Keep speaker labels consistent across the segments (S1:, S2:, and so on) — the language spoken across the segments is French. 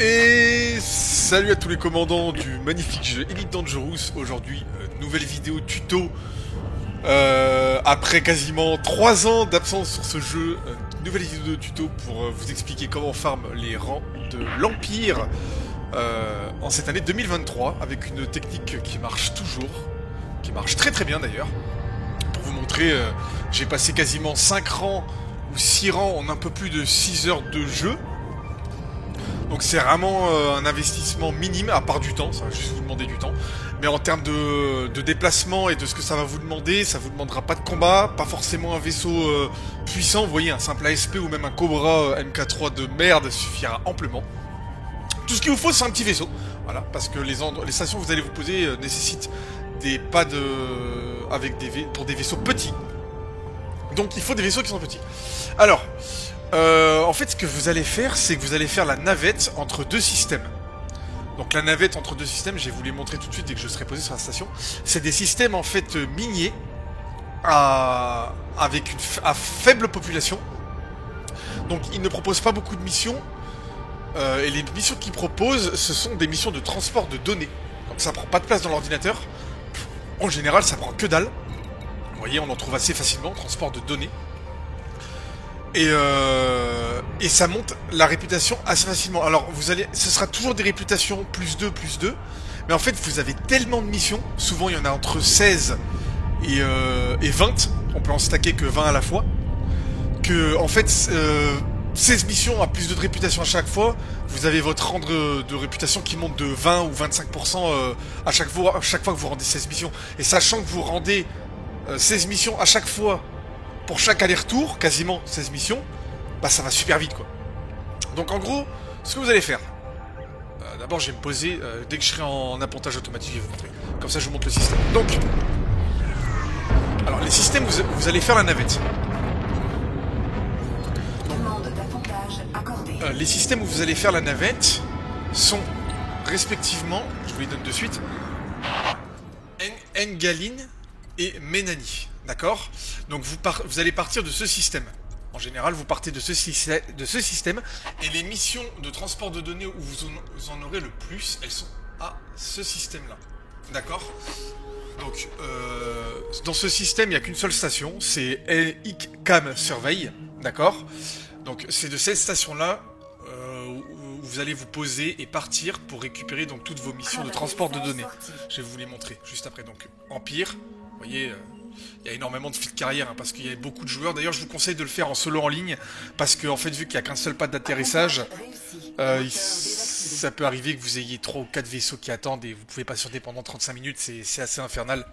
S1: Et salut à tous les commandants du magnifique jeu Elite Dangerous. Aujourd'hui, nouvelle vidéo tuto. Après quasiment 3 ans d'absence sur ce jeu, nouvelle vidéo tuto pour vous expliquer comment on farm les rangs de l'Empire en cette année 2023 avec une technique qui marche toujours, qui marche très très bien d'ailleurs. Pour vous montrer, j'ai passé quasiment 5 rangs ou 6 rangs en un peu plus de 6 heures de jeu. Donc c'est vraiment un investissement minime, à part du temps, ça va juste vous demander du temps. Mais en termes de déplacement et de ce que ça va vous demander, ça vous demandera pas de combat, pas forcément un vaisseau puissant. Vous voyez, un simple ASP ou même un Cobra MK3 de merde suffira amplement. Tout ce qu'il vous faut, c'est un petit vaisseau. Voilà, parce que les stations que vous allez vous poser nécessitent des pads pour des vaisseaux petits. Donc il faut des vaisseaux qui sont petits. Alors... en fait, ce que vous allez faire, c'est que vous allez faire la navette entre deux systèmes. Donc la navette entre deux systèmes, je vais vous les montrer tout de suite dès que je serai posé sur la station. C'est des systèmes en fait miniers à faible population. Donc ils ne proposent pas beaucoup de missions. Et les missions qu'ils proposent, ce sont des missions de transport de données. Donc ça prend pas de place dans l'ordinateur. En général, ça prend que dalle. Vous voyez, on en trouve assez facilement, transport de données. Et ça monte la réputation assez facilement. Alors ce sera toujours des réputations +2, +2. Mais en fait vous avez tellement de missions. Souvent il y en a entre 16 et 20. On peut en stacker que 20 à la fois. Que en fait 16 missions à +2 de réputation à chaque fois. Vous avez votre rang de réputation qui monte de 20 ou 25% à chaque fois que vous rendez 16 missions. Et sachant que vous rendez 16 missions à chaque fois, pour chaque aller-retour, quasiment 16 missions, bah ça va super vite quoi. Donc en gros, ce que vous allez faire, d'abord je vais me poser, dès que je serai en appontage automatique, je vais vous montrer. Comme ça je vous montre le système. Donc, alors les systèmes, vous allez faire la navette. Les systèmes où vous allez faire la navette sont respectivement, je vous les donne de suite, Ngaline et Ménani. D'accord? Donc vous allez partir de ce système. En général, vous partez de ce système. Et les missions de transport de données où vous en aurez le plus, elles sont à ce système-là. D'accord? Donc, dans ce système, il n'y a qu'une seule station. C'est ICCAM Survey. D'accord? Donc, c'est de cette station-là où vous allez vous poser et partir pour récupérer donc toutes vos missions de transport de données. Je vais vous les montrer juste après. Donc, Empire, vous voyez... il y a énormément de fils de carrière hein, parce qu'il y a beaucoup de joueurs. D'ailleurs, je vous conseille de le faire en solo en ligne parce que en fait, vu qu'il n'y a qu'un seul pad d'atterrissage, ça peut arriver que vous ayez 3 ou 4 vaisseaux qui attendent et vous pouvez patienter pendant 35 minutes. C'est assez infernal.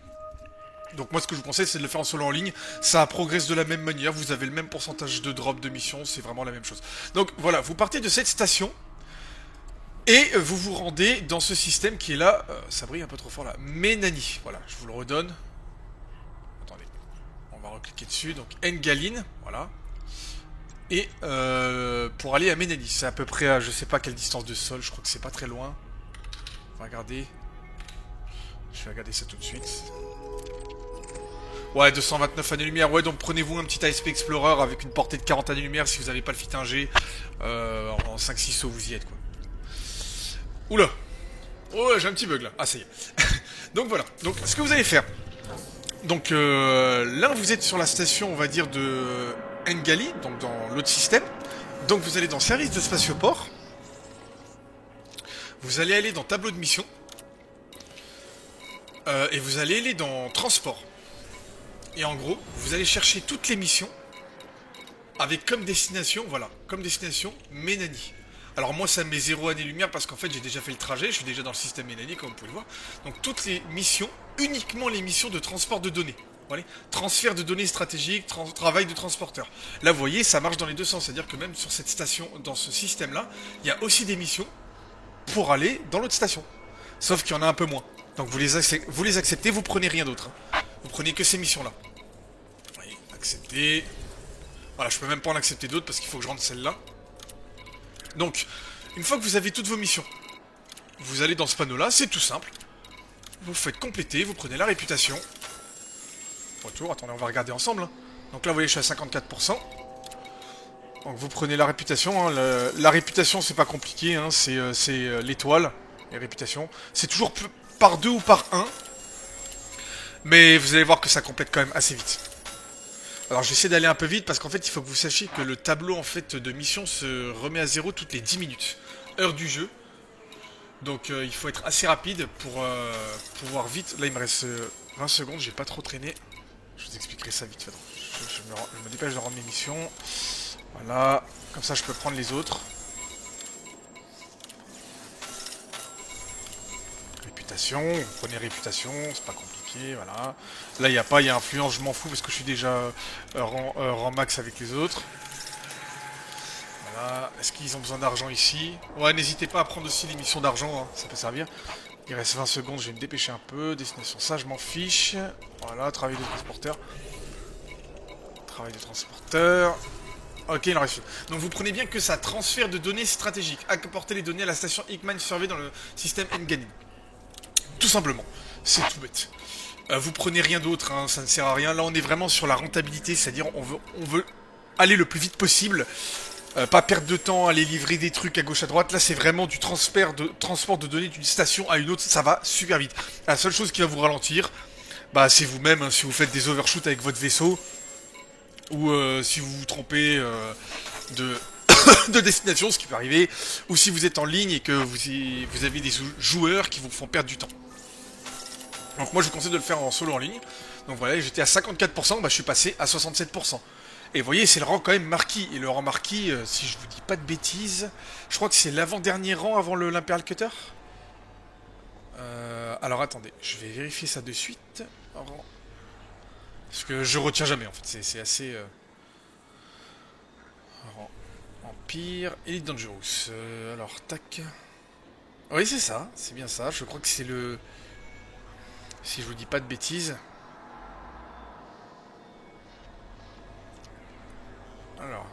S1: Donc moi, ce que je vous conseille, c'est de le faire en solo en ligne. Ça progresse de la même manière. Vous avez le même pourcentage de drop de mission. C'est vraiment la même chose. Donc voilà, vous partez de cette station et vous vous rendez dans ce système qui est là. Ça brille un peu trop fort là. Ménani. Voilà, je vous le redonne. On va recliquer dessus, donc Ngaline, voilà. Et pour aller à Ménani, c'est à peu près à je sais pas quelle distance de sol, je crois que c'est pas très loin. On va regarder. Je vais regarder ça tout de suite. Ouais, 229 années-lumière, ouais, donc prenez-vous un petit ASP Explorer avec une portée de 40 années-lumière si vous n'avez pas le fit 1G. En 5-6 sauts, vous y êtes, quoi. Oula! Oh, j'ai un petit bug là. Ah, ça y est. Donc voilà, donc ce que vous allez faire. Donc là, vous êtes sur la station, on va dire, de Ngali, donc dans l'autre système. Donc vous allez dans service de spatioport. Vous allez aller dans tableau de mission. Et vous allez aller dans transport. Et en gros, vous allez chercher toutes les missions avec comme destination, voilà, comme destination Ménani. Alors moi ça me met 0 année-lumière parce qu'en fait j'ai déjà fait le trajet, je suis déjà dans le système Ménani comme vous pouvez le voir. Donc toutes les missions, uniquement les missions de transport de données. Voilà. Transfert de données stratégiques, travail de transporteur. Là vous voyez ça marche dans les deux sens, c'est-à-dire que même sur cette station, dans ce système-là, il y a aussi des missions pour aller dans l'autre station. Sauf qu'il y en a un peu moins. Donc vous les acceptez, vous prenez rien d'autre. Hein. Vous prenez que ces missions-là. Vous voyez, accepter. Voilà, je peux même pas en accepter d'autres parce qu'il faut que je rentre celle-là. Donc, une fois que vous avez toutes vos missions, vous allez dans ce panneau-là, c'est tout simple. Vous faites compléter, vous prenez la réputation. Retour, attendez, on va regarder ensemble. Hein. Donc là, vous voyez, je suis à 54%. Donc vous prenez la réputation, hein. La réputation c'est pas compliqué, hein. C'est l'étoile, les réputations. C'est toujours par 2 ou par 1. Mais vous allez voir que ça complète quand même assez vite. Alors je vais essayer d'aller un peu vite parce qu'en fait il faut que vous sachiez que le tableau en fait de mission se remet à 0 toutes les 10 minutes. Heure du jeu. Donc il faut être assez rapide pour pouvoir vite. Là il me reste 20 secondes, j'ai pas trop traîné. Je vous expliquerai ça vite fait. Je me dépêche de rendre mes missions. Voilà, comme ça je peux prendre les autres. Réputation, vous prenez réputation, c'est pas compliqué, voilà. Là il n'y a pas, il y a influence, je m'en fous parce que je suis déjà rang max avec les autres. Voilà, est-ce qu'ils ont besoin d'argent ici? Ouais, n'hésitez pas à prendre aussi les missions d'argent, hein, ça peut servir. Il reste 20 secondes, je vais me dépêcher un peu. Destination, ça je m'en fiche. Voilà, travail de transporteur. Travail de transporteur. Ok, il en reste. Donc vous prenez bien que ça transfère de données stratégiques. Apporter les données à la station Hickman Survey dans le système Nganin. Tout simplement. C'est tout bête. Vous prenez rien d'autre, hein, ça ne sert à rien. Là on est vraiment sur la rentabilité, c'est-à-dire on veut aller le plus vite possible. Pas perdre de temps à aller livrer des trucs à gauche à droite. Là c'est vraiment du transport de données d'une station à une autre. Ça va super vite. La seule chose qui va vous ralentir, bah, c'est vous-même, hein, si vous faites des overshoots avec votre vaisseau. Ou si vous vous trompez de, de destination, ce qui peut arriver. Ou si vous êtes en ligne et que vous avez des joueurs qui vous font perdre du temps. Donc moi je vous conseille de le faire en solo en ligne. Donc voilà, j'étais à 54%, bah, je suis passé à 67%. Et vous voyez, c'est le rang quand même marquis. Et le rang marquis, si je vous dis pas de bêtises, je crois que c'est l'avant-dernier rang avant l'Imperial Cutter. Alors attendez, je vais vérifier ça de suite. Parce que je retiens jamais en fait, c'est assez... Rang Empire, Elite Dangerous. Alors, tac. Oui, c'est ça, c'est bien ça. Je crois que c'est le... Si je vous dis pas de bêtises... Alors,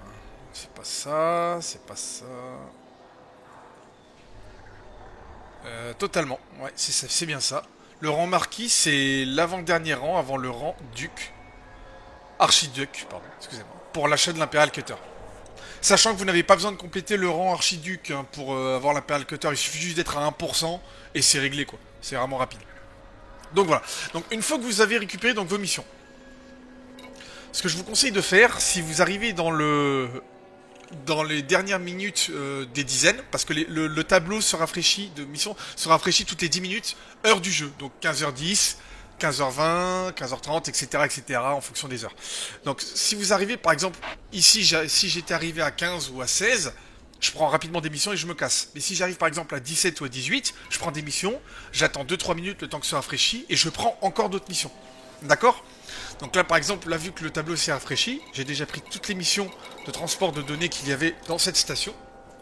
S1: c'est pas ça, c'est pas ça... Totalement, ouais, c'est bien ça. Le rang marquis, c'est l'avant-dernier rang avant le rang duc. Archiduc, pardon, excusez-moi. Pour l'achat de l'Imperial Cutter. Sachant que vous n'avez pas besoin de compléter le rang archiduc hein, pour avoir l'Imperial Cutter, il suffit juste d'être à 1% et c'est réglé quoi. C'est vraiment rapide. Donc voilà. Donc une fois que vous avez récupéré donc, vos missions, ce que je vous conseille de faire, si vous arrivez dans les dernières minutes des dizaines, parce que le tableau se rafraîchit de mission, se rafraîchit toutes les 10 minutes, heure du jeu, donc 15h10, 15h20, 15h30, etc., etc., en fonction des heures. Donc si vous arrivez, par exemple, ici, si j'étais arrivé à 15 ou à 16, je prends rapidement des missions et je me casse. Mais si j'arrive par exemple à 17 ou à 18, je prends des missions, j'attends 2-3 minutes le temps que ça rafraîchit, et je prends encore d'autres missions. D'accord ? Donc là, par exemple, là, vu que le tableau s'est rafraîchi, j'ai déjà pris toutes les missions de transport de données qu'il y avait dans cette station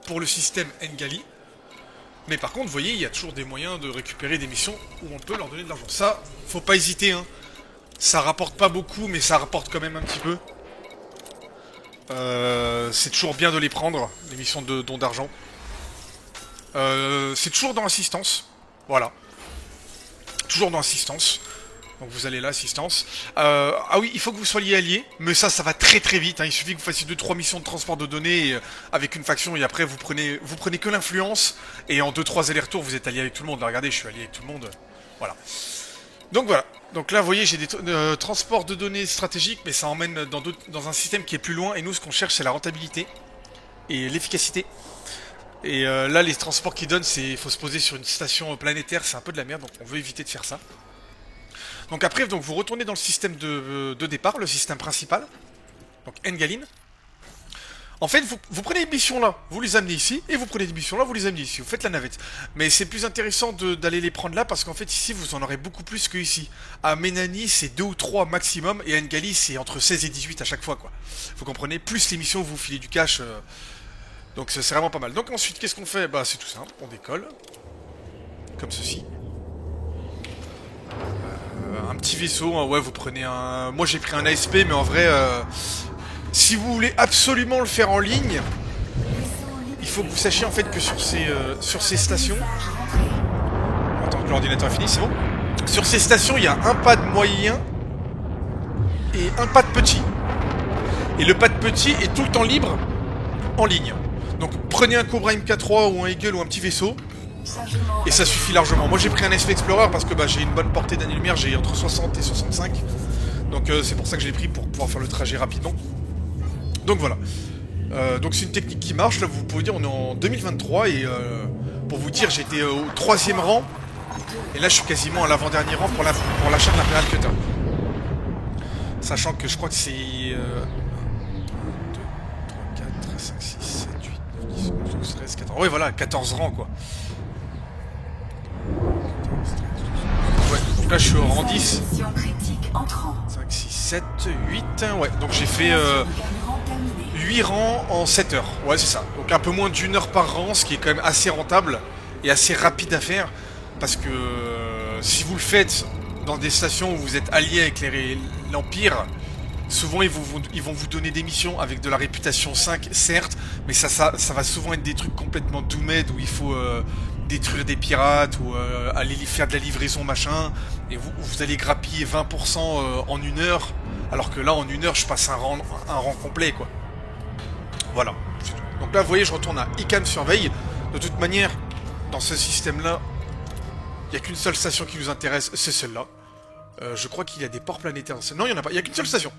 S1: pour le système Ngali. Mais par contre, vous voyez, il y a toujours des moyens de récupérer des missions où on peut leur donner de l'argent. Ça, faut pas hésiter, hein. Ça rapporte pas beaucoup, mais ça rapporte quand même un petit peu. C'est toujours bien de les prendre, les missions de dons d'argent. C'est toujours dans assistance. Voilà. Toujours dans assistance. Donc vous allez là, assistance. Ah oui, il faut que vous soyez alliés, mais ça va très très vite. Hein. Il suffit que vous fassiez 2-3 missions de transport de données avec une faction et après vous prenez que l'influence et en 2-3 allers-retours vous êtes allié avec tout le monde. Là, regardez, je suis allié avec tout le monde. Voilà. Donc voilà. Donc là, vous voyez, j'ai des transports de données stratégiques, mais ça emmène dans un système qui est plus loin. Et nous, ce qu'on cherche, c'est la rentabilité et l'efficacité. Et là, les transports qu'ils donnent, il faut se poser sur une station planétaire, c'est un peu de la merde, donc on veut éviter de faire ça. Donc après, donc, vous retournez dans le système de départ, le système principal, donc Ngaline. En fait, vous prenez les missions là, vous les amenez ici, et vous prenez les missions là, vous les amenez ici, vous faites la navette. Mais c'est plus intéressant d'aller les prendre là, parce qu'en fait, ici, vous en aurez beaucoup plus que ici. À Menani, c'est 2 ou 3 maximum, et à Ngali, c'est entre 16 et 18 à chaque fois, quoi. Vous comprenez, plus les missions, vous filez du cash, donc c'est vraiment pas mal. Donc ensuite, qu'est-ce qu'on fait? Bah, c'est tout simple, on décolle, comme ceci. Un petit vaisseau, hein, ouais, vous prenez un... Moi, j'ai pris un ASP, mais en vrai... Si vous voulez absolument le faire en ligne, il faut que vous sachiez en fait que sur ces stations... Attends que l'ordinateur est fini, c'est bon. Sur ces stations, il y a un pad moyen et un pad petit. Et le pad petit est tout le temps libre en ligne. Donc prenez un Cobra MK3 ou un Eagle ou un petit vaisseau. Et ça suffit largement. Moi j'ai pris un SV Explorer parce que bah, j'ai une bonne portée d'année-lumière, j'ai entre 60 et 65. Donc c'est pour ça que je l'ai pris pour pouvoir faire le trajet rapidement. Donc voilà. Donc c'est une technique qui marche. Là vous pouvez dire on est en 2023 et pour vous dire j'étais au 3e rang. Et là je suis quasiment à l'avant-dernier rang pour l'achat de l'Imperial Cutter. Sachant que je crois que c'est 1, 2, 3, 4, 5, 6, 7, 8, 9, 10, 11, 12, 13, 14. Ouais voilà, 14 rangs quoi. Ouais, donc là je suis au rang 10. 5, 6, 7, 8. Ouais, donc j'ai fait 8 rangs en 7 heures. Ouais, c'est ça. Donc un peu moins d'1 heure par rang, ce qui est quand même assez rentable et assez rapide à faire. Parce que si vous le faites dans des stations où vous êtes allié avec l'Empire, souvent ils vont vous donner des missions avec de la réputation 5, certes, mais ça va souvent être des trucs complètement doomed où il faut détruire des pirates ou aller faire de la livraison machin, et vous allez grappiller 20% en 1 heure, alors que là en 1 heure je passe un rang complet quoi. Voilà. Donc là vous voyez je retourne à Icam Surveille. De toute manière, dans ce système là, il n'y a qu'une seule station qui nous intéresse, c'est celle-là. Je crois qu'il y a des ports planétaires. Non, il n'y en a pas. Il n'y a qu'une seule station.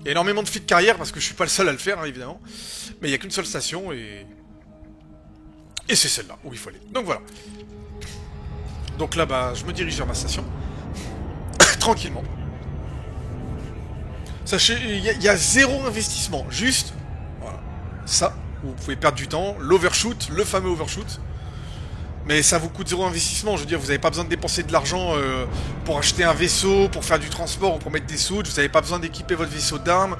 S1: Il y a énormément de feats de carrière parce que je suis pas le seul à le faire, hein, évidemment. Mais il n'y a qu'une seule station et c'est celle-là où il faut aller. Donc voilà. Donc là, bah, je me dirige vers ma station. Tranquillement. Sachez, il y a 0 investissement. Juste, voilà. Ça, vous pouvez perdre du temps. L'overshoot, le fameux overshoot. Mais ça vous coûte 0 investissement, je veux dire, vous n'avez pas besoin de dépenser de l'argent pour acheter un vaisseau, pour faire du transport ou pour mettre des soutes, vous n'avez pas besoin d'équiper votre vaisseau d'armes,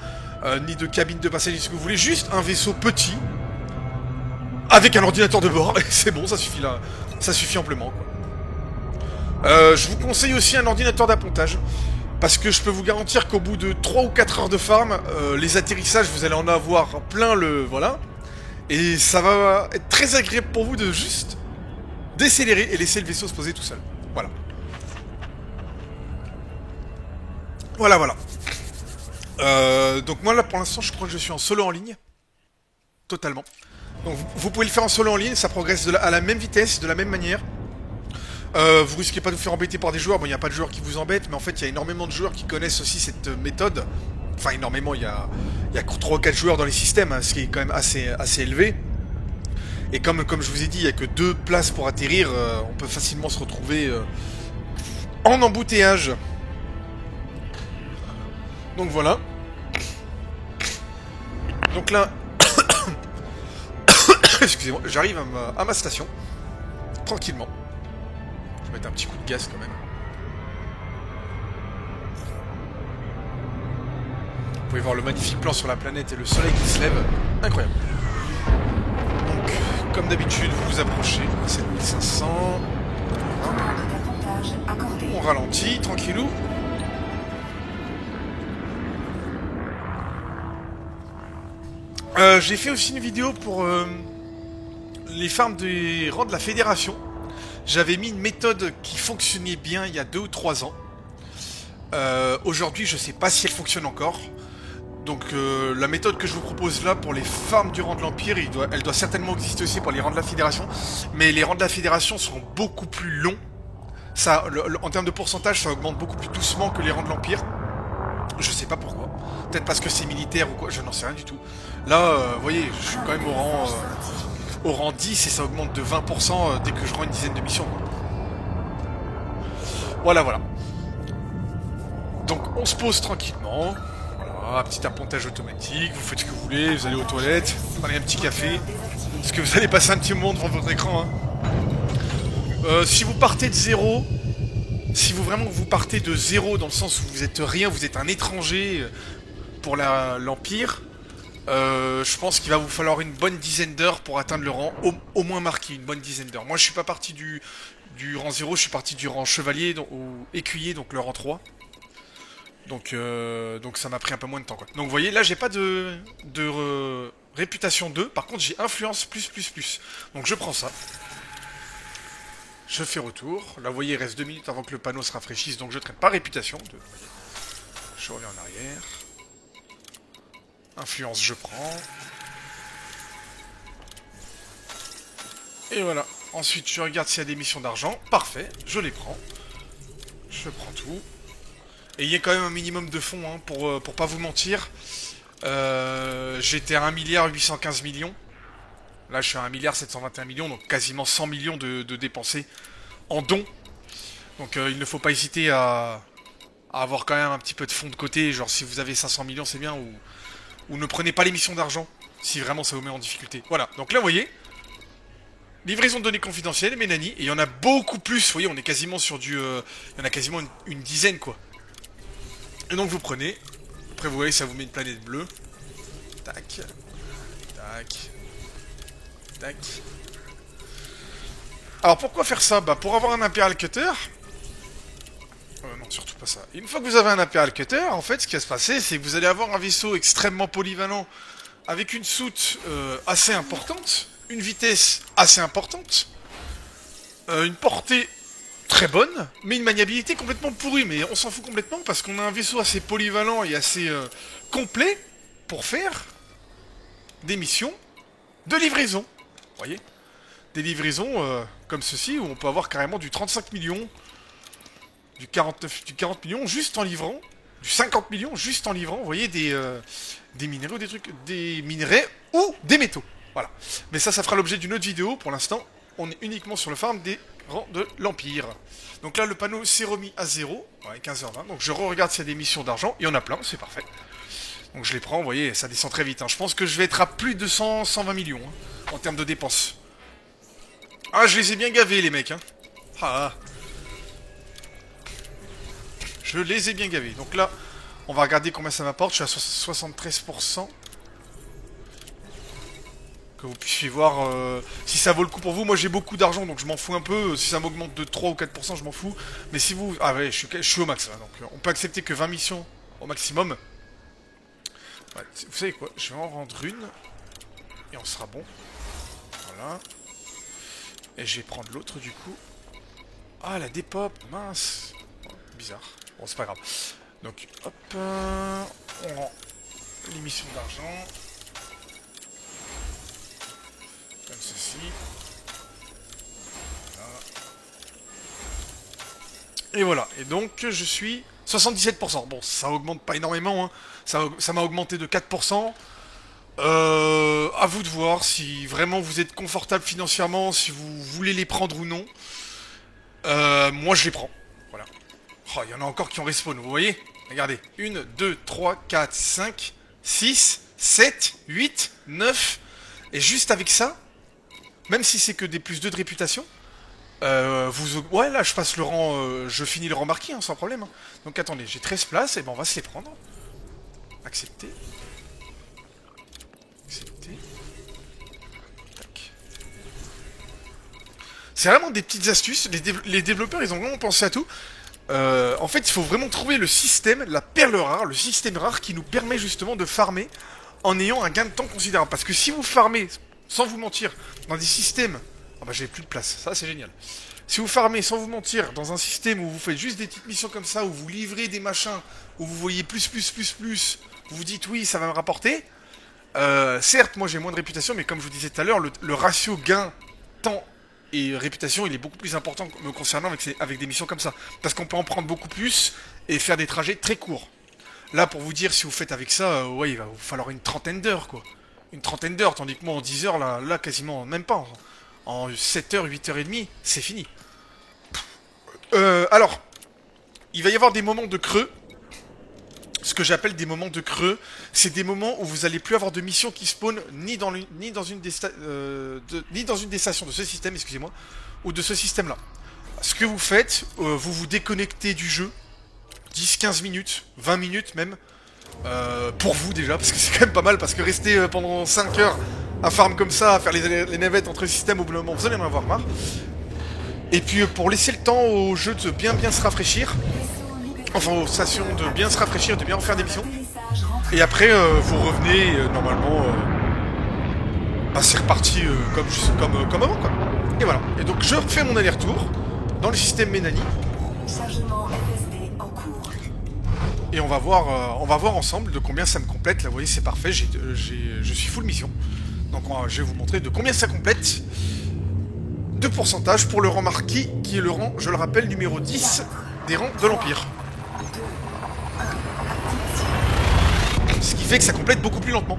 S1: ni de cabine de passage, ce que vous voulez, juste un vaisseau petit, avec un ordinateur de bord, et c'est bon, ça suffit là, ça suffit amplement, quoi. Je vous conseille aussi un ordinateur d'appontage, parce que je peux vous garantir qu'au bout de 3 ou 4 heures de farm, les atterrissages, vous allez en avoir plein le... voilà, et ça va être très agréable pour vous de juste... décélérer et laisser le vaisseau se poser tout seul. Voilà. Voilà. Donc moi là pour l'instant je crois que je suis en solo en ligne. Totalement. Donc vous pouvez le faire en solo en ligne, ça progresse à la même vitesse, de la même manière. Vous risquez pas de vous faire embêter par des joueurs. Bon, il n'y a pas de joueurs qui vous embêtent, mais en fait il y a énormément de joueurs qui connaissent aussi cette méthode. Enfin énormément, il y a 3 ou 4 joueurs dans les systèmes, hein, ce qui est quand même assez élevé. Et comme je vous ai dit, il n'y a que 2 places pour atterrir, on peut facilement se retrouver en embouteillage. Donc voilà. Donc là, excusez-moi, j'arrive à ma station, tranquillement. Je vais mettre un petit coup de gaz quand même. Vous pouvez voir le magnifique plan sur la planète et le soleil qui se lève. Incroyable. Donc, comme d'habitude, vous vous approchez à 7500. On ralentit, tranquillou. J'ai fait aussi une vidéo pour les farms des rangs de la Fédération. J'avais mis une méthode qui fonctionnait bien il y a 2 ou 3 ans. Aujourd'hui, je sais pas si elle fonctionne encore. Donc la méthode que je vous propose là pour les farms du rang de l'Empire, elle doit certainement exister aussi pour les rangs de la Fédération. Mais les rangs de la Fédération sont beaucoup plus longs. Ça, en termes de pourcentage, ça augmente beaucoup plus doucement que les rangs de l'Empire. Je sais pas pourquoi. Peut-être parce que c'est militaire ou quoi, je n'en sais rien du tout. Là, vous voyez, je suis quand même au rang 10 et ça augmente de 20% dès que je rends une dizaine de missions. Voilà. Donc on se pose tranquillement. Voilà, petit appontage automatique, vous faites ce que vous voulez, vous allez aux toilettes, vous prenez un petit café. Parce que vous allez passer un petit moment devant votre écran. Hein. Si vous partez de zéro, si vous partez de zéro dans le sens où vous êtes rien, vous êtes un étranger pour l'Empire, je pense qu'il va vous falloir une bonne dizaine d'heures pour atteindre le rang, au moins marqué, une bonne dizaine d'heures. Moi je suis pas parti du rang 0, je suis parti du rang chevalier ou écuyer, donc le rang 3. Donc ça m'a pris un peu moins de temps quoi. Donc vous voyez, là j'ai pas de réputation 2, par contre j'ai influence plus. Donc je prends ça. Je fais retour. Là vous voyez, il reste 2 minutes avant que le panneau se rafraîchisse, donc je traite pas réputation 2. Je reviens en arrière. Influence je prends. Et voilà. Ensuite, je regarde s'il y a des missions d'argent. Parfait, je les prends. Je prends tout. Et il y a quand même un minimum de fonds, hein, pour pas vous mentir. J'étais à 1,815 milliard. Là, je suis à 1,721 milliard, donc quasiment 100 millions de dépensés en dons. Donc, il ne faut pas hésiter à avoir quand même un petit peu de fonds de côté. Genre, si vous avez 500 millions, c'est bien. Ou ne prenez pas les missions d'argent, si vraiment ça vous met en difficulté. Voilà, donc là, vous voyez, livraison de données confidentielles, Mélanie. Et il y en a beaucoup plus, vous voyez, on est quasiment sur du... il y en a quasiment une dizaine, quoi. Et donc, vous prenez. Après, vous voyez, ça vous met une planète bleue. Tac. Tac. Tac. Alors, pourquoi faire ça? Bah, pour avoir un Imperial Cutter... non, surtout pas ça. Une fois que vous avez un Imperial Cutter, en fait, ce qui va se passer, c'est que vous allez avoir un vaisseau extrêmement polyvalent, avec une soute assez importante, une vitesse assez importante, une portée très bonne, mais une maniabilité complètement pourrie. Mais on s'en fout complètement, parce qu'on a un vaisseau assez polyvalent et assez complet pour faire des missions de livraison. Vous voyez? Des livraisons comme ceci, où on peut avoir carrément du 35 millions, du 40 millions juste en livrant, du 50 millions juste en livrant, vous voyez, des minéraux, des minerais ou des métaux. Voilà. Mais ça fera l'objet d'une autre vidéo. Pour l'instant, on est uniquement sur le farm des rangs de l'Empire. Donc là, le panneau s'est remis à 0, ouais, 15h20. Donc je regarde s'il y a des missions d'argent. Il y en a plein, c'est parfait. Donc je les prends, vous voyez, ça descend très vite. Hein. Je pense que je vais être à plus de 120 millions hein, en termes de dépenses. Ah, je les ai bien gavés, les mecs. Hein. Ah. Je les ai bien gavés. Donc là, on va regarder combien ça m'apporte. Je suis à 73%. Que vous puissiez voir si ça vaut le coup pour vous. Moi, j'ai beaucoup d'argent, donc je m'en fous un peu. Si ça m'augmente de 3 ou 4%, je m'en fous. Mais si vous... Ah ouais, je suis au max, là. Donc on peut accepter que 20 missions au maximum. Ouais, vous savez quoi? Je vais en rendre une. Et on sera bon. Voilà. Et je vais prendre l'autre, du coup. Ah, la dépop. Mince. Bizarre. Bon, c'est pas grave. Donc, hop, on rend l'émission d'argent. Comme ceci. Voilà. Et voilà. Et donc, je suis 77%. Bon, ça augmente pas énormément. Hein. Ça m'a augmenté de 4%. À vous de voir si vraiment vous êtes confortable financièrement, si vous voulez les prendre ou non. Moi, je les prends. Voilà. Oh, il y en a encore qui ont respawn, vous voyez? Regardez. 1, 2, 3, 4, 5, 6, 7, 8, 9. Et juste avec ça, même si c'est que des plus 2 de réputation, ouais, là, je passe le rang... je finis le rang marqué, hein, sans problème. Hein. Donc, attendez, j'ai 13 places, et ben on va se les prendre. Accepter. Accepter. Tac. C'est vraiment des petites astuces. Les développeurs, ils ont vraiment pensé à tout. En fait, il faut vraiment trouver le système, la perle rare, le système rare qui nous permet justement de farmer en ayant un gain de temps considérable. Parce que si vous farmez, sans vous mentir, dans des systèmes... Ah bah j'avais plus de place, ça c'est génial. Si vous farmez, sans vous mentir, dans un système où vous faites juste des petites missions comme ça, où vous livrez des machins, où vous voyez plus, vous vous dites oui, ça va me rapporter. Certes, moi j'ai moins de réputation, mais comme je vous disais tout à l'heure, le ratio gain, temps et réputation, il est beaucoup plus important me concernant avec des missions comme ça. Parce qu'on peut en prendre beaucoup plus et faire des trajets très courts. Là, pour vous dire, si vous faites avec ça, ouais, il va vous falloir une trentaine d'heures, quoi. Une trentaine d'heures, tandis que moi, en 10 heures, là quasiment, même pas. En 7 heures, 8 heures et demie, c'est fini. Alors, il va y avoir des moments de creux. Ce que j'appelle des moments de creux, c'est des moments où vous allez plus avoir de missions qui spawnent ni dans une des stations de ce système, excusez-moi, ou de ce système-là. Ce que vous faites, vous vous déconnectez du jeu, 10-15 minutes, 20 minutes même, pour vous déjà, parce que c'est quand même pas mal, parce que rester pendant 5 heures à farm comme ça, à faire les navettes entre systèmes, au bout d'un moment, vous allez en avoir marre. Et puis pour laisser le temps au jeu de bien se rafraîchir, enfin aux stations de bien se rafraîchir, de bien refaire des missions. Et après, vous revenez, normalement, bah, c'est reparti comme avant, quoi. Et voilà. Et donc je refais mon aller-retour dans le système Mélanie. Et on va voir ensemble de combien ça me complète. Là, vous voyez, c'est parfait. Je suis full mission. Donc je vais vous montrer de combien ça complète. de pourcentage pour le rang marquis, qui est le rang, je le rappelle, numéro 10 des rangs de l'Empire. Ce qui fait que ça complète beaucoup plus lentement.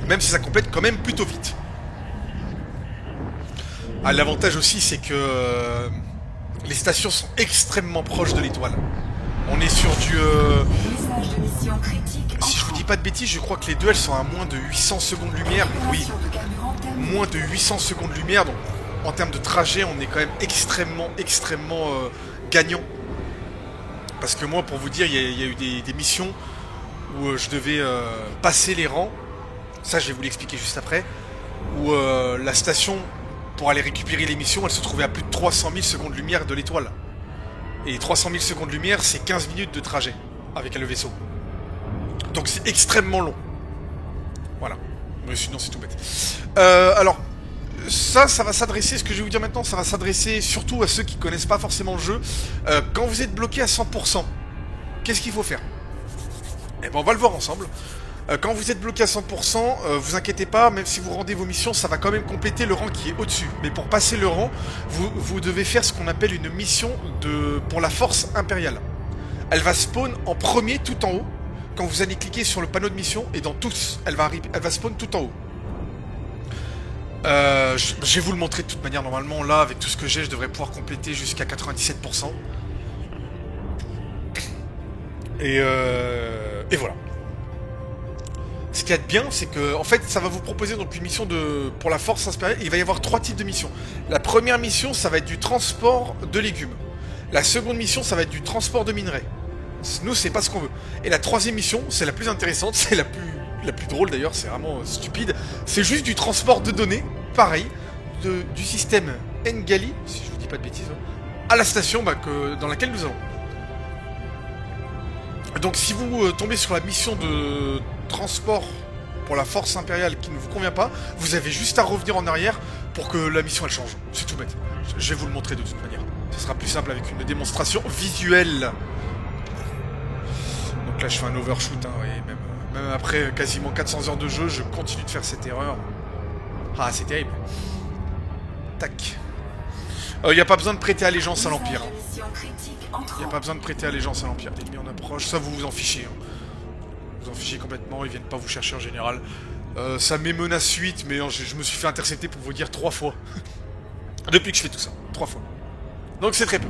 S1: Même si ça complète quand même plutôt vite. Ah, l'avantage aussi, c'est que les stations sont extrêmement proches de l'étoile. On est sur du... si je vous dis pas de bêtises, je crois que les deux, elles sont à moins de 800 secondes lumière. Oui, moins de 800 secondes lumière. Donc, en termes de trajet, on est quand même extrêmement gagnant. Parce que moi, pour vous dire, il y a eu des missions où je devais passer les rangs. Ça, je vais vous l'expliquer juste après. Où la station, pour aller récupérer les missions, elle se trouvait à plus de 300 000 secondes lumière de l'étoile. Et 300 000 secondes lumière, c'est 15 minutes de trajet avec le vaisseau. Donc c'est extrêmement long. Voilà. Mais sinon, c'est tout bête. Alors, ça va s'adresser, ce que je vais vous dire maintenant, ça va s'adresser surtout à ceux qui connaissent pas forcément le jeu. Quand vous êtes bloqué à 100%, qu'est-ce qu'il faut faire? Eh ben, on va le voir ensemble. Quand vous êtes bloqué à 100%, vous inquiétez pas, même si vous rendez vos missions, ça va quand même compléter le rang qui est au-dessus. Mais pour passer le rang, vous devez faire ce qu'on appelle une mission pour la force impériale. Elle va spawn en premier tout en haut, quand vous allez cliquer sur le panneau de mission, et dans tous, elle va spawn tout en haut. Je vais vous le montrer de toute manière, normalement, là, avec tout ce que j'ai, je devrais pouvoir compléter jusqu'à 97%. Et voilà. Ce qu'il y a de bien, c'est que, en fait, ça va vous proposer donc une mission pour la force impériale. Il va y avoir 3 types de missions. La première mission, ça va être du transport de légumes. La seconde mission, ça va être du transport de minerais. Nous, c'est pas ce qu'on veut. Et la troisième mission, c'est la plus intéressante, c'est la plus drôle d'ailleurs, c'est vraiment stupide. C'est juste du transport de données, pareil, du système Ngali, si je vous dis pas de bêtises, à la station dans laquelle nous allons. Donc si vous tombez sur la mission de transport pour la force impériale qui ne vous convient pas, vous avez juste à revenir en arrière pour que la mission elle change. C'est tout bête. Je vais vous le montrer de toute manière. Ce sera plus simple avec une démonstration visuelle. Donc là je fais un overshoot, hein, et même après quasiment 400 heures de jeu, je continue de faire cette erreur. Ah, c'est terrible. Tac. Il n'y a pas besoin de prêter allégeance à l'Empire. Il n'y a pas besoin de prêter allégeance à l'Empire. L'ennemi en approche, ça vous en fichez. Hein. Vous en fichez complètement, ils viennent pas vous chercher en général. Ça met menace 8, mais je me suis fait intercepter pour vous dire 3 fois. Depuis que je fais tout ça, 3 fois. Donc c'est très peu.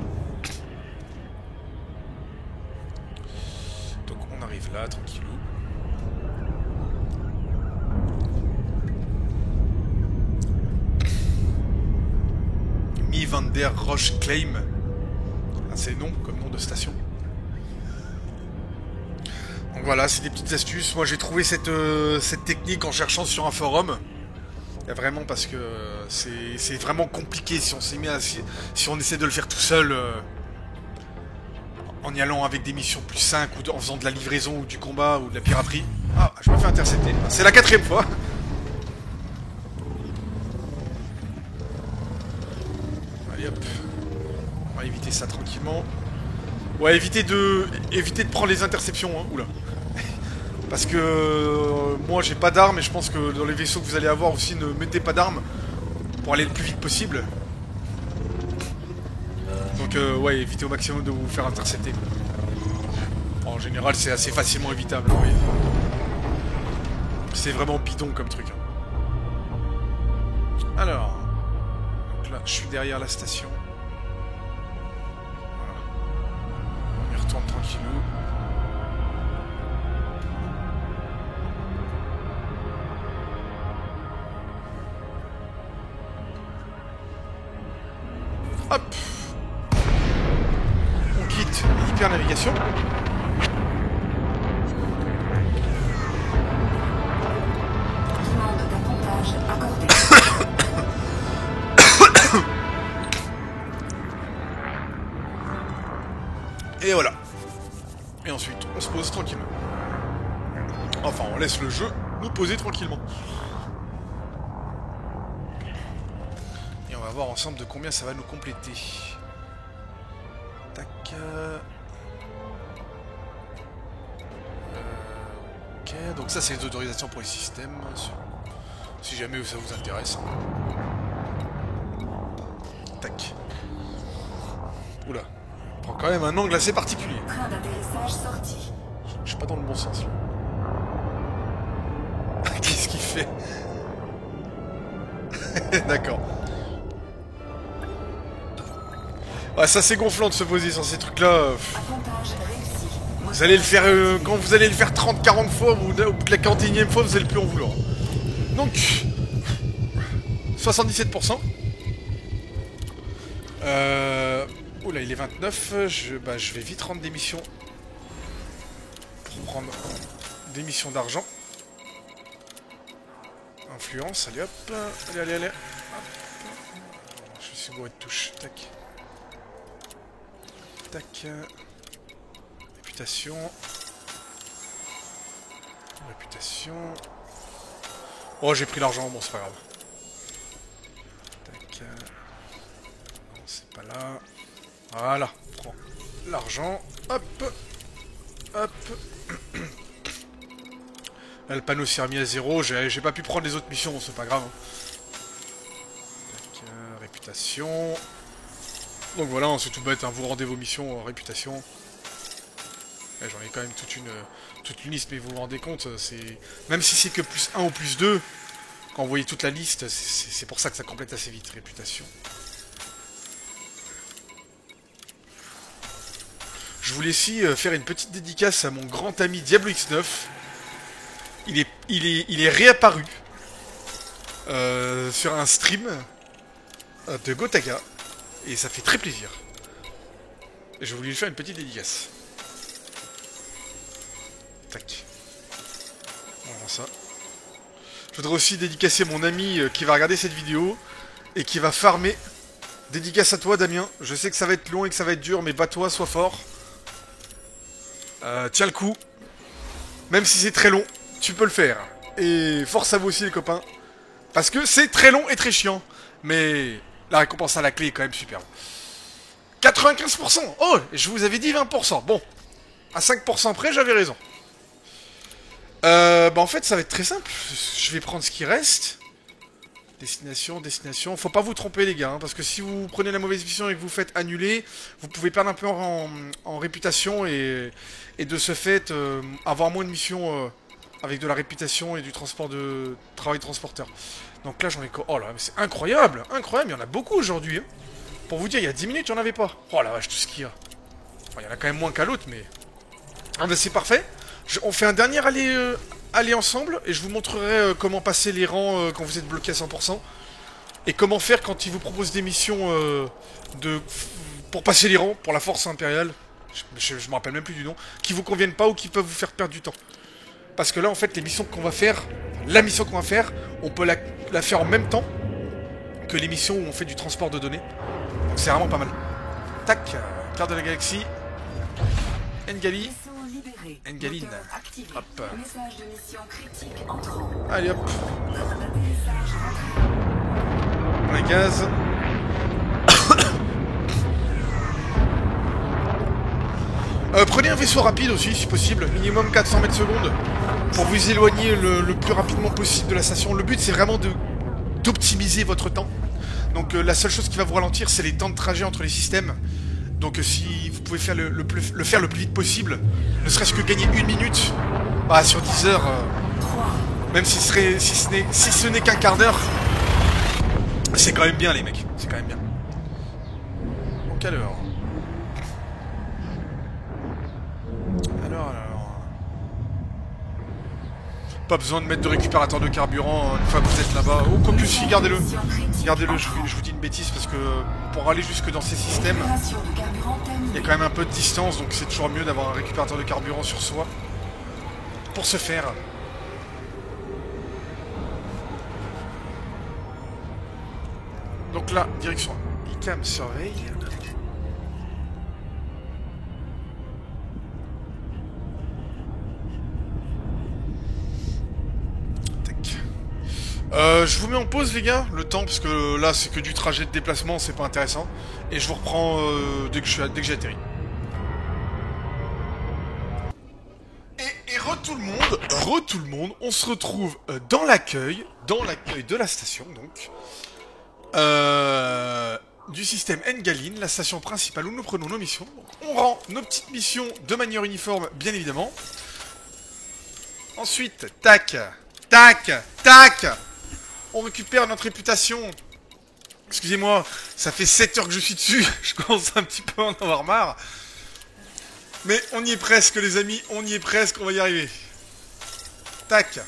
S1: Donc on arrive là, tranquillou. Mi van der Roche Claim. Ah, c'est nom comme nom de station. Donc voilà, c'est des petites astuces. Moi j'ai trouvé cette technique en cherchant sur un forum. Et vraiment parce que c'est vraiment compliqué si on s'y met si on essaie de le faire tout seul en y allant avec des missions plus 5 ou en faisant de la livraison ou du combat ou de la piraterie. Ah, je me fais intercepter. C'est la 4e fois. Allez hop. On va éviter ça tranquillement. Ouais, évitez de prendre les interceptions, hein. Oula. Parce que moi j'ai pas d'armes et je pense que dans les vaisseaux que vous allez avoir aussi, ne mettez pas d'armes pour aller le plus vite possible. Donc ouais, évitez au maximum de vous faire intercepter. En général c'est assez facilement évitable, oui. C'est vraiment bidon comme truc. Alors, donc là je suis derrière la station. Voilà. On y retourne tranquillou. Hop. On quitte l'hyper-navigation.
S2: Demande davantage accordée.
S1: Et voilà. Et ensuite, on se pose tranquillement. Enfin, on laisse le jeu nous poser tranquillement. Et on va voir ensemble de combien ça va nous compléter. Tac. Ok, donc ça c'est les autorisations pour les systèmes. Si jamais ça vous intéresse. Tac. Oula. On prend quand même un angle assez particulier.
S2: Train d'atterrissage sorti.
S1: Je suis pas dans le bon sens là. Qu'est-ce qu'il fait? D'accord. Ouais, ça c'est gonflant de se poser sur ces trucs-là.
S2: Appontage réussi.
S1: Vous allez le faire quand vous allez le faire 30-40 fois, au bout de la 41e fois, vous allez plus en vouloir. Donc 77%. Oula, il est 29. Je vais vite rendre des missions pour prendre des missions d'argent. Influence, allez hop. Allez. Hop. Je suis bourré de touches. Tac. Tac. Réputation. Réputation. Oh, j'ai pris l'argent, bon, c'est pas grave. Tac. Non, c'est pas là. Voilà, prends l'argent. Hop. Hop. Là, le panneau s'est remis à 0. J'ai pas pu prendre les autres missions, c'est pas grave. Tac, réputation. Donc voilà, c'est tout bête, hein, vous rendez vos missions en réputation. J'en ai quand même toute une liste, mais vous vous rendez compte, même si c'est que plus 1 ou plus 2, quand vous voyez toute la liste, c'est pour ça que ça complète assez vite, réputation. Je voulais aussi faire une petite dédicace à mon grand ami Diablo X9. Il est réapparu sur un stream de Gotaga, et ça fait très plaisir. Et je voulais lui faire une petite dédicace. Tac. Voilà ça. Je voudrais aussi dédicacer mon ami qui va regarder cette vidéo et qui va farmer. Dédicace à toi, Damien. Je sais que ça va être long et que ça va être dur, mais bats-toi, sois fort. Tiens le coup. Même si c'est très long, tu peux le faire. Et force à vous aussi, les copains. Parce que c'est très long et très chiant. Mais la récompense à la clé est quand même superbe. 95%. Oh, je vous avais dit 20%. Bon. À 5% près, j'avais raison. En fait, ça va être très simple. Je vais prendre ce qui reste. Destination. Faut pas vous tromper, les gars, hein, parce que si vous prenez la mauvaise décision et que vous faites annuler, vous pouvez perdre un peu en réputation et de ce fait avoir moins de missions avec de la réputation et du transport de travail de transporteur. Donc là, j'en ai... Oh là, mais c'est incroyable. Il y en a beaucoup aujourd'hui. Hein. Pour vous dire, il y a 10 minutes, il n'y en avait pas. Oh la vache, tout ce qu'il y a. Enfin, il y en a quand même moins qu'à l'autre, mais... Ah ben c'est parfait. On fait un dernier aller ensemble et je vous montrerai comment passer les rangs quand vous êtes bloqué à 100%. Et comment faire quand ils vous proposent des missions pour passer les rangs, pour la force impériale. Je me rappelle même plus du nom. Qui vous conviennent pas ou qui peuvent vous faire perdre du temps. Parce que là en fait les missions qu'on va faire, la mission qu'on va faire, on peut la faire en même temps que les missions où on fait du transport de données. Donc c'est vraiment pas mal. Tac, carte de la galaxie. Ngali. Ngaline. Hop. Allez hop. On les gaz. Prenez un vaisseau rapide aussi si possible, minimum 400 mètres secondes, pour vous éloigner le plus rapidement possible de la station. Le but c'est vraiment d'optimiser votre temps. Donc la seule chose qui va vous ralentir c'est les temps de trajet entre les systèmes. Donc si vous pouvez faire le faire le plus vite possible, ne serait-ce que gagner 1 minute sur 10 heures, même si ce n'est qu'un quart d'heure, c'est quand même bien les mecs, c'est quand même bien. Donc alors... Pas besoin de mettre de récupérateur de carburant une fois que vous êtes là-bas. Oh, quoique si, gardez-le. Gardez-le, je vous dis une bêtise parce que pour aller jusque dans ces systèmes, il y a quand même un peu de distance, donc c'est toujours mieux d'avoir un récupérateur de carburant sur soi. Pour ce faire. Donc là, direction ICAM Survey. Je vous mets en pause les gars, le temps, parce que là c'est que du trajet de déplacement, c'est pas intéressant. Et je vous reprends dès que j'ai atterri. Et tout le monde, on se retrouve dans l'accueil de la station donc. du système Engaline, la station principale où nous prenons nos missions. Donc, on rend nos petites missions de manière uniforme, bien évidemment. Ensuite, tac, tac, tac, on récupère notre réputation. Excusez-moi, ça fait 7 heures que je suis dessus, je commence un petit peu à en avoir marre. Mais on y est presque les amis, on y est presque, on va y arriver. Tac,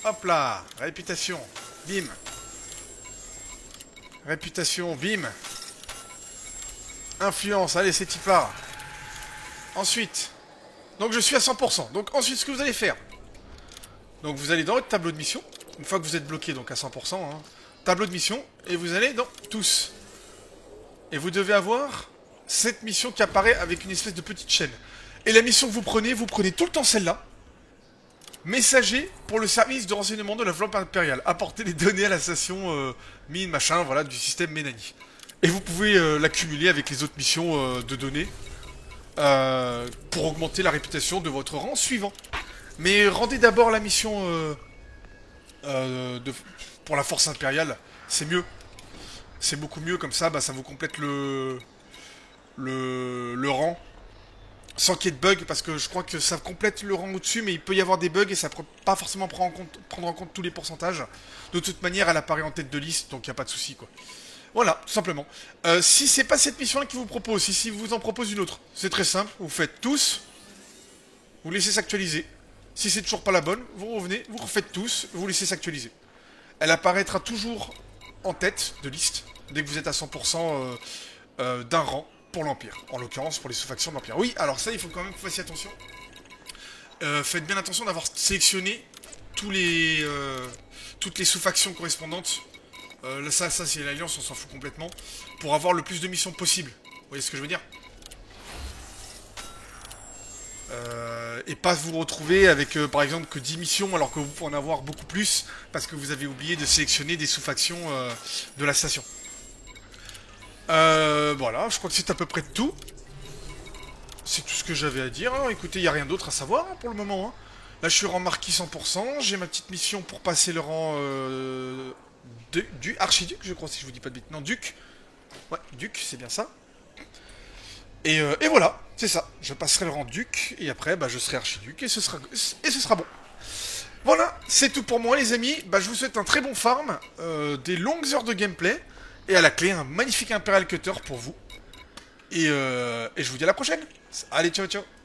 S1: hop là, réputation, bim. Réputation, bim. Influence, allez c'est y part. Ensuite, donc je suis à 100%, donc ensuite ce que vous allez faire. Donc vous allez dans votre tableau de mission, une fois que vous êtes bloqué donc à 100%, hein, tableau de mission, et vous allez dans tous. Et vous devez avoir cette mission qui apparaît avec une espèce de petite chaîne. Et la mission que vous prenez tout le temps celle-là. Messager pour le service de renseignement de la flotte impériale. Apporter les données à la station mine, machin, voilà, du système Ménani. Et vous pouvez l'accumuler avec les autres missions de données pour augmenter la réputation de votre rang suivant. Mais rendez d'abord la mission pour la force impériale, c'est mieux. C'est beaucoup mieux, comme ça, bah, ça vous complète le rang. Sans qu'il y ait de bugs, parce que je crois que ça complète le rang au-dessus, mais il peut y avoir des bugs et ça ne peut pas forcément prendre en compte tous les pourcentages. De toute manière, elle apparaît en tête de liste, donc il n'y a pas de souci, quoi. Voilà, tout simplement. Si c'est pas cette mission-là qui vous propose, si vous en propose une autre, c'est très simple, vous faites tous, vous laissez s'actualiser. Si c'est toujours pas la bonne, vous revenez, vous refaites tous, vous laissez s'actualiser. Elle apparaîtra toujours en tête de liste, dès que vous êtes à 100% d'un rang. Pour l'Empire, en l'occurrence pour les sous-factions de l'Empire. Oui, alors ça, il faut quand même que vous fassiez attention. Faites bien attention d'avoir sélectionné toutes les sous-factions correspondantes. Là, ça c'est l'Alliance, on s'en fout complètement. Pour avoir le plus de missions possible. Vous voyez ce que je veux dire? Et pas vous retrouver avec, par exemple, que 10 missions, alors que vous pouvez en avoir beaucoup plus, parce que vous avez oublié de sélectionner des sous-factions de la station. Voilà, je crois que c'est à peu près tout. C'est tout ce que j'avais à dire. Hein. Écoutez, il n'y a rien d'autre à savoir hein, pour le moment. Hein. Là, je suis rang marquis 100%. J'ai ma petite mission pour passer le rang du archiduc, je crois, si je vous dis pas de bêtises. Non, duc. Ouais, duc, c'est bien ça. Et voilà, c'est ça. Je passerai le rang duc, et après, bah, je serai archiduc, et ce sera bon. Voilà, c'est tout pour moi, les amis. Bah, je vous souhaite un très bon farm, des longues heures de gameplay. Et à la clé, un magnifique Imperial Cutter pour vous. Et je vous dis à la prochaine. Allez, ciao, ciao.